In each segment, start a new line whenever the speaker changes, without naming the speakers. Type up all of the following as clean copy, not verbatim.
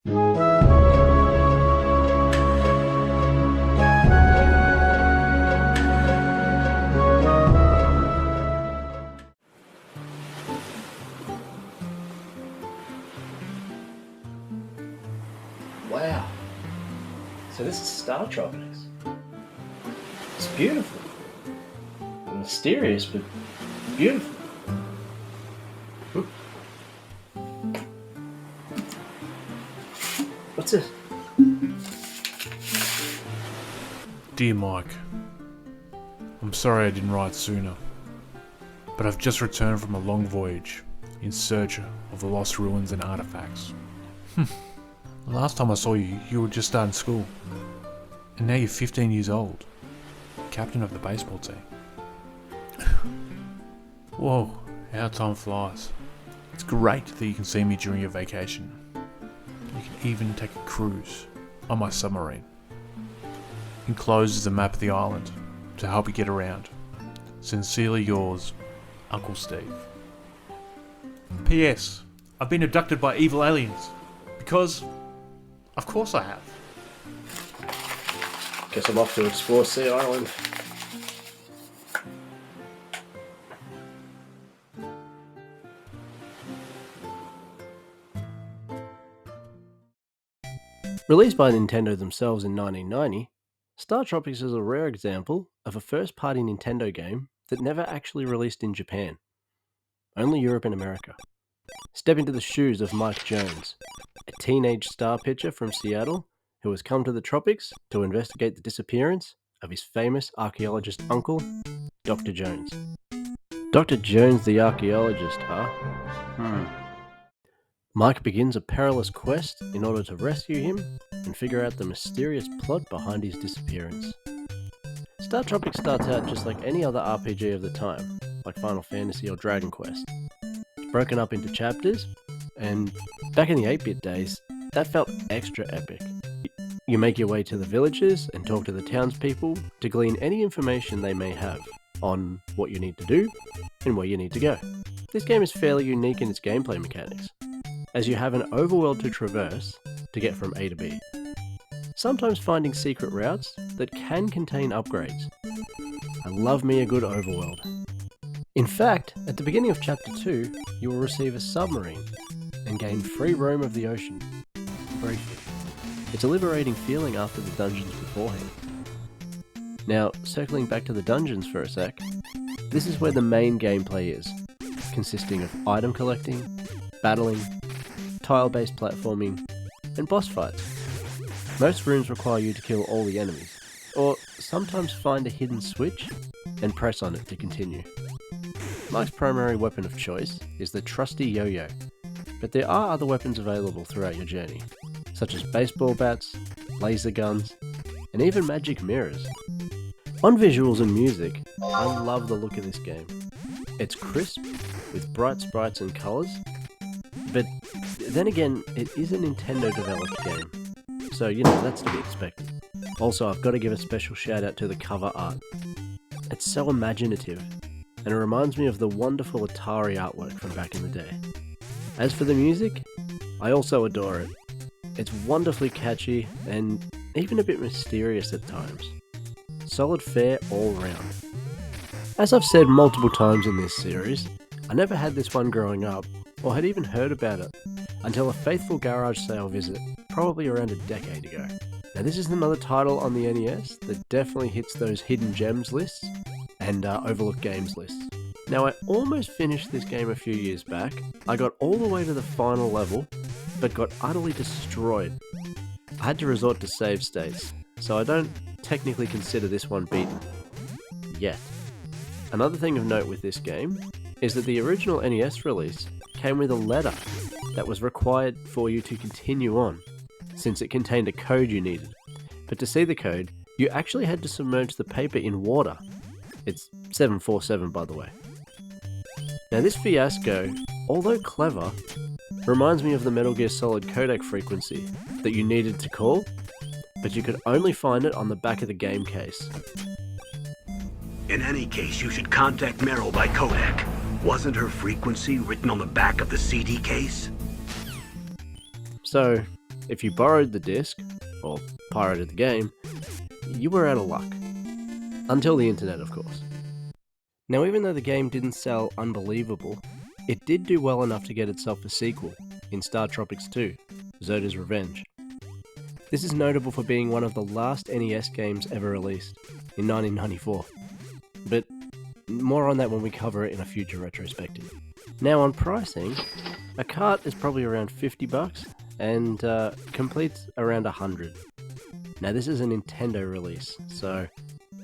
Wow. So this is StarTropics. It's beautiful. Mysterious, but beautiful. What's this?
Dear Mike, I'm sorry I didn't write sooner, but I've just returned from a long voyage in search of the lost ruins and artifacts. The last time I saw you, you were just starting school, and now you're 15 years old, captain of the baseball team. Whoa, how time flies. It's great that you can see me during your vacation. You can even take a cruise on my submarine. Enclosed is a map of the island to help you get around. Sincerely yours, Uncle Steve. P.S. I've been abducted by evil aliens. Because, of course I have.
Guess I'm off to explore Sea Island. Released by Nintendo themselves in 1990, StarTropics is a rare example of a first-party Nintendo game that never actually released in Japan. Only Europe and America. Step into the shoes of Mike Jones, a teenage star pitcher from Seattle who has come to the tropics to investigate the disappearance of his famous archaeologist uncle, Dr. Jones. Dr. Jones the archaeologist, huh? Mike begins a perilous quest in order to rescue him and figure out the mysterious plot behind his disappearance. StarTropics starts out just like any other RPG of the time, like Final Fantasy or Dragon Quest. It's broken up into chapters, and back in the 8-bit days, that felt extra epic. You make your way to the villages and talk to the townspeople to glean any information they may have on what you need to do and where you need to go. This game is fairly unique in its gameplay mechanics, as you have an overworld to traverse to get from A to B, sometimes finding secret routes that can contain upgrades. I love me a good overworld. In fact, at the beginning of Chapter 2, you will receive a submarine and gain free roam of the ocean, briefly. It's a liberating feeling after the dungeons beforehand. Now, circling back to the dungeons for a sec, this is where the main gameplay is, consisting of item collecting, battling, tile-based platforming, and boss fights. Most rooms require you to kill all the enemies, or sometimes find a hidden switch and press on it to continue. Mike's primary weapon of choice is the trusty yo-yo, but there are other weapons available throughout your journey, such as baseball bats, laser guns, and even magic mirrors. On visuals and music, I love the look of this game. It's crisp, with bright sprites and colours, but then again, it is a Nintendo-developed game, so that's to be expected. Also, I've got to give a special shout out to the cover art. It's so imaginative, and it reminds me of the wonderful Atari artwork from back in the day. As for the music, I also adore it. It's wonderfully catchy, and even a bit mysterious at times. Solid fare all round. As I've said multiple times in this series, I never had this one growing up, or had even heard about it, until a faithful garage sale visit, probably around a decade ago. Now this is another title on the NES that definitely hits those hidden gems lists and overlooked games lists. Now I almost finished this game a few years back. I got all the way to the final level, but got utterly destroyed. I had to resort to save states, so I don't technically consider this one beaten. Yet. Another thing of note with this game is that the original NES release came with a letter that was required for you to continue on, since it contained a code you needed. But to see the code, you actually had to submerge the paper in water. It's 747, by the way. Now this fiasco, although clever, reminds me of the Metal Gear Solid codec frequency that you needed to call, but you could only find it on the back of the game case.
In any case, you should contact Meryl by codec. Wasn't her frequency written on the back of the CD case?
So, If you borrowed the disc, or pirated the game, you were out of luck. Until the internet, of course. Now, even though the game didn't sell unbelievable, it did do well enough to get itself a sequel in StarTropics 2, Zoda's Revenge. This is notable for being one of the last NES games ever released, in 1994. But more on that when we cover it in a future retrospective. Now on pricing, a cart is probably around $50 and complete's around $100. Now this is a Nintendo release, so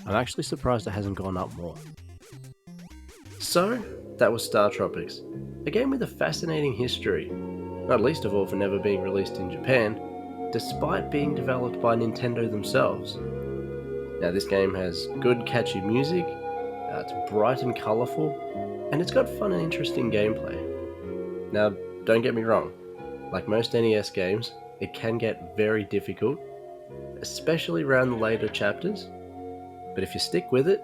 I'm actually surprised it hasn't gone up more. So, that was StarTropics, a game with a fascinating history, not least of all for never being released in Japan, despite being developed by Nintendo themselves. Now this game has good catchy music, it's bright and colourful, and it's got fun and interesting gameplay. Now, don't get me wrong, like most NES games, it can get very difficult, especially around the later chapters, but if you stick with it,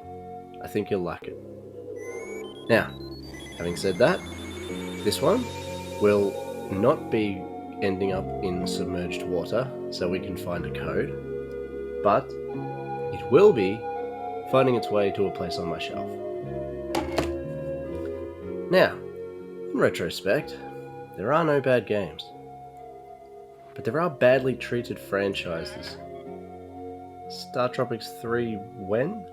I think you'll like it. Now, having said that, this one will not be ending up in submerged water so we can find a code, but it will be finding its way to a place on my shelf. Now, in retrospect, there are no bad games, but there are badly treated franchises. StarTropics 3 when?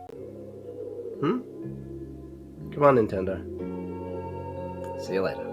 Come on, Nintendo. See you later.